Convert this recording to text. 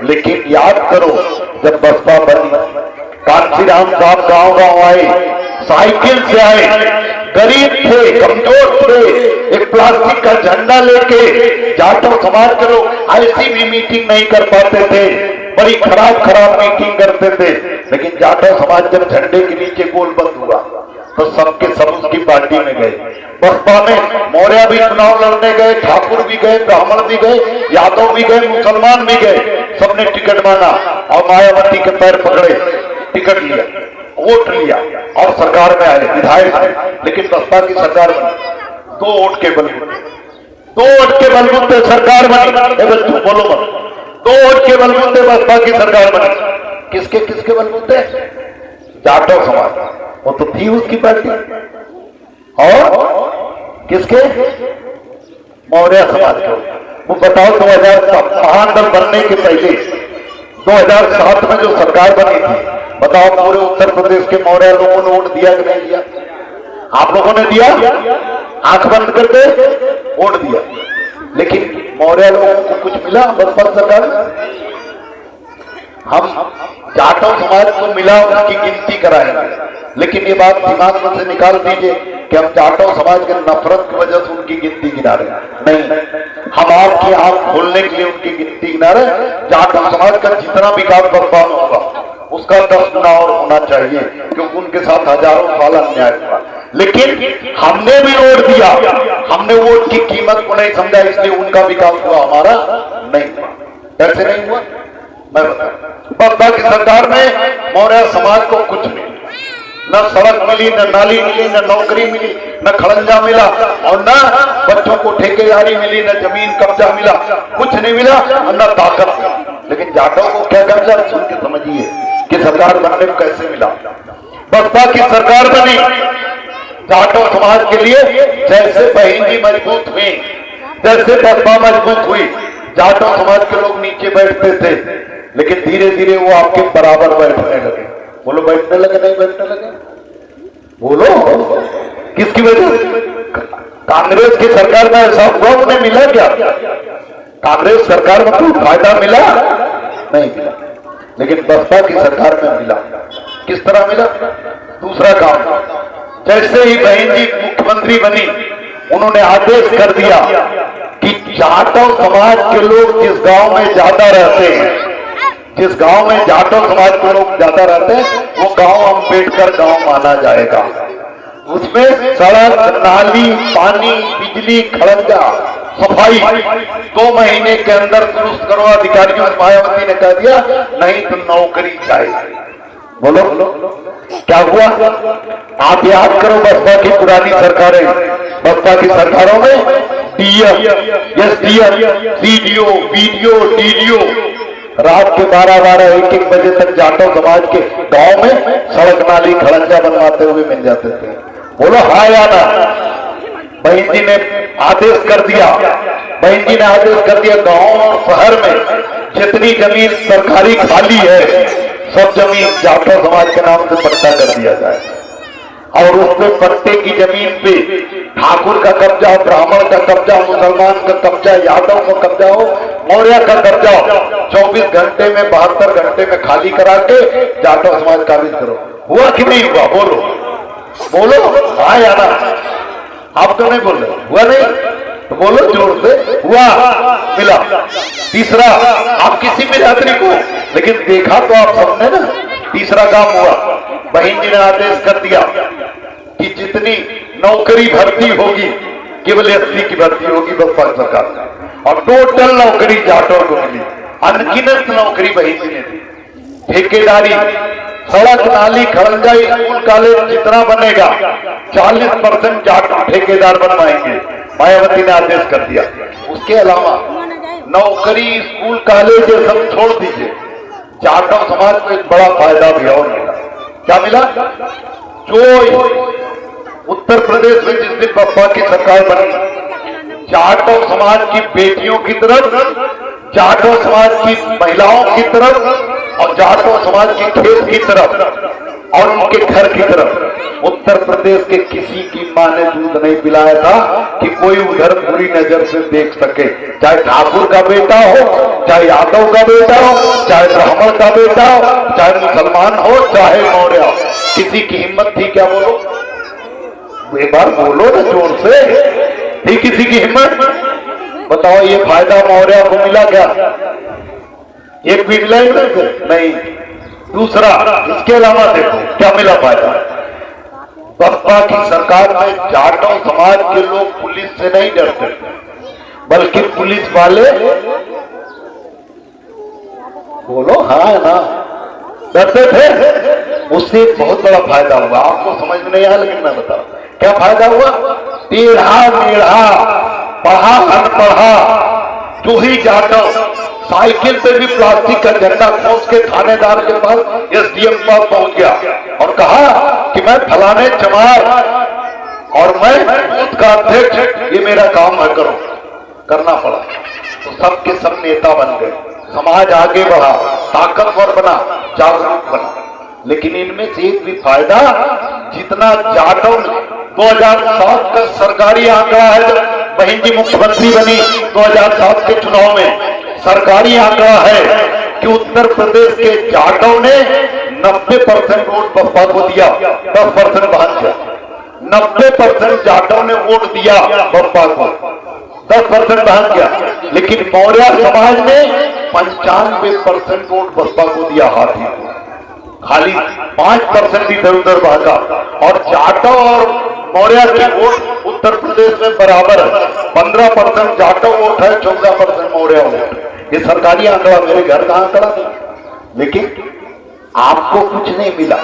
लेकिन याद करो जब बसपा बनी, कांशीराम साहब गांव गांव आए, साइकिल से आए, गरीब थे, कमजोर थे, एक प्लास्टिक का झंडा लेके जाटव समाज के लोग ऐसी भी मीटिंग नहीं कर पाते थे, बड़ी खराब खराब मीटिंग करते थे। लेकिन जाटव समाज जब झंडे के नीचे गोलबंद हुआ तो सबके सब उसकी पार्टी में गए। बसपा में मौर्य भी चुनाव लड़ने गए, ठाकुर भी गए, ब्राह्मण भी गए, यादव भी गए, मुसलमान भी गए, सबने टिकट मांगा और मायावती के पैर पकड़े, टिकट लिया, वोट लिया और सरकार में आए, विधायक। लेकिन बसपा की सरकार बनी 2 वोट के बलबूते, 2 वोट के बलबूते सरकार बनी। बच्चों बोलो मत, 2 वोट के बलबूते बसपा की सरकार बनी। किसके किसके बलबूते? जाटव समाज, वो तो थी उसकी पार्टी। और किसके? मौर्य समाज के। वो बताओ 2007 महानगर बनने के पहले 2007 में जो सरकार बनी थी, बताओ पूरे उत्तर प्रदेश के मौर्य लोगों ने वोट दिया कि नहीं दिया? आप लोगों ने दिया? आंख बंद करके वोट दिया। लेकिन मौर्य लोगों को कुछ मिला बसपा सरकार में? हम जाटव समाज को मिला उसकी गिनती कराएंगे, लेकिन ये बात दिमाग में से निकाल दीजिए कि हम जाटव समाज के नफरत की वजह से उनकी गिनती गिना रहे नहीं। हम आपकी आंख खोलने के लिए उनकी गिनती गिना रहे। जाटव समाज का जितना विकास बर्बाद होगा उसका 10 गुना और होना चाहिए, क्योंकि उनके साथ हजारों साल अन्याय हुआ। लेकिन हमने भी वोट दिया, हमने वोट की कीमत को नहीं समझा, इसलिए उनका विकास हुआ, हमारा नहीं हुआ। ऐसे नहीं हुआ। मैं बता, बसपा की सरकार में मौर्य समाज को कुछ नहीं, न सड़क मिली, न नाली मिली, न नौकरी मिली, न खड़ंजा मिला और न बच्चों को ठेकेदारी मिली, न जमीन कब्जा मिला, कुछ नहीं मिला और न ताकत। लेकिन जाटव को क्या कब्जा? सुन के समझिए कि सरकार बनने को कैसे मिला। बसपा की सरकार बनी जाटव समाज के लिए, जैसे बहन जी मजबूत हुई, जैसे बसपा मजबूत हुई, जाटव समाज के लोग नीचे बैठते थे, लेकिन धीरे धीरे वो आपके बराबर बैठने लगे। बोलो बैठने लगे नहीं बैठने लगे? बोलो किसकी वजह से? कांग्रेस की सरकार में ऐसा हुआ, उन्हें मिला क्या? कांग्रेस सरकार में कोई फायदा मिला नहीं मिला, लेकिन बसपा की सरकार में मिला। किस तरह मिला? दूसरा काम, जैसे ही बहन जी मुख्यमंत्री बनी, उन्होंने आदेश कर दिया कि जाटव समाज के लोग जिस गांव में ज्यादा रहते हैं, जिस गांव में जाटव समाज के लोग ज्यादा रहते हैं, वो गांव अम्बेडकर गांव माना जाएगा। उसमें सड़क, नाली, पानी, बिजली, खड़ंजा, सफाई 2 महीने के अंदर दुरुस्त करो। अधिकारियों ने, मायावती ने कह दिया नहीं तो नौकरी चाहिए। बोलो क्या हुआ? आप याद करो बसपा की पुरानी सरकारें, बसपा की सरकारों में DM, SDM, CDO, BDO, DDO रात के 12-12, 1-1 बजे तक जाटव समाज के गांव में सड़क, नाली, खड़ंजा बनवाते हुए मिल जाते थे। बोलो हाँ या ना? बहन जी ने आदेश कर दिया, बहन जी ने आदेश कर दिया गांव और शहर में जितनी जमीन सरकारी खाली है, सब जमीन जाटव समाज के नाम से पट्टा कर दिया जाए। और उसपे पट्टे की जमीन पे ठाकुर का कब्जा, ब्राह्मण का कब्जा, मुसलमान का कब्जा, यादव का कब्जा हो, मौर्य का कब्जा हो, 24 घंटे में, 72 घंटे में खाली करा के जाटव समाज काबिज करो। हुआ कि नहीं हुआ? बोलो बोलो हाँ या ना? आप तो नहीं बोल रहे। हुआ नहीं तो बोलो जोर से, हुआ, मिला। तीसरा, आप किसी बिरादरी को, लेकिन देखा तो आप सबने ना। तीसरा काम हुआ, बहन जी ने आदेश कर दिया कि जितनी नौकरी भर्ती होगी केवल एससी की भर्ती होगी बसपा सरकार में, और टोटल नौकरी जाटव को मिली। अनगिनत नौकरी बहन जी ने दी। ठेकेदारी, सड़क, नाली, खड़ंजा, स्कूल, कॉलेज जितना बनेगा 40% जाटव ठेकेदार बनवाएंगे। मायावती ने आदेश कर दिया। उसके अलावा नौकरी, स्कूल, कॉलेज ये सब छोड़ दीजिए, जाटव समाज को एक बड़ा फायदा भी और मिला। क्या मिला? जो उत्तर प्रदेश में जिस दिन बसपा की सरकार बनी, जाटव समाज की बेटियों की तरफ, जाटव समाज की महिलाओं की तरफ और जाटव समाज के खेत की तरफ और उनके घर की तरफ उत्तर प्रदेश के किसी की मां ने दूध नहीं पिलाया था कि कोई उधर बुरी नजर से देख सके। चाहे ठाकुर का बेटा हो, चाहे यादव का बेटा हो, चाहे ब्राह्मण का बेटा हो, चाहे मुसलमान हो, चाहे मौर्य हो, किसी की हिम्मत थी क्या? बोलो एक बार, बोलो ना जोर से, थी किसी की हिम्मत? बताओ ये फायदा मौर्य को मिला क्या? एक भी मिला नहीं। दूसरा, इसके अलावा देखो क्या मिला फायदा। बसपा की सरकार में जाटों समाज के लोग पुलिस से नहीं डरते, बल्कि पुलिस वाले, बोलो हाँ ना, डरते थे। उससे एक बहुत बड़ा फायदा हुआ, आपको समझ में नहीं आया लेकिन मैं बता रहा हूं क्या फायदा हुआ। टेढ़ा मेढ़ा, पढ़ा अनपढ़ा, जो ही जाटो साइकिल पे भी प्लास्टिक का झंडा खोस के थानेदार के पास, एसडीएम पास पहुंच गया और कहा कि मैं फलाने चमार और मैं बूथ का अध्यक्ष, ये मेरा काम है, करो। करना पड़ा तो सब के सब नेता बन गए, समाज आगे बढ़ा, ताकतवर बना, जागरूक बना। लेकिन इनमें से एक भी फायदा, जितना जाटों 2007 का सरकारी आंकड़ा है, जब बहन जी मुख्यमंत्री बनी 2007 के चुनाव में, सरकारी आंकड़ा है कि उत्तर प्रदेश के जाटों ने 90% वोट बसपा को दिया, 10% बहन का। 90% जाटों ने वोट दिया बसपा को, 10% बहन किया। लेकिन मौर्य समाज ने 95% वोट बसपा को दिया, हाथी को। खाली 5% इधर उधर भागा। और जाटों और मौर्य के वोट उत्तर प्रदेश में बराबर है, 15% जाटों वोट है, 14% मौर्य वोट। ये सरकारी आंकड़ा, मेरे घर का आंकड़ा नहीं। लेकिन आपको कुछ नहीं मिला।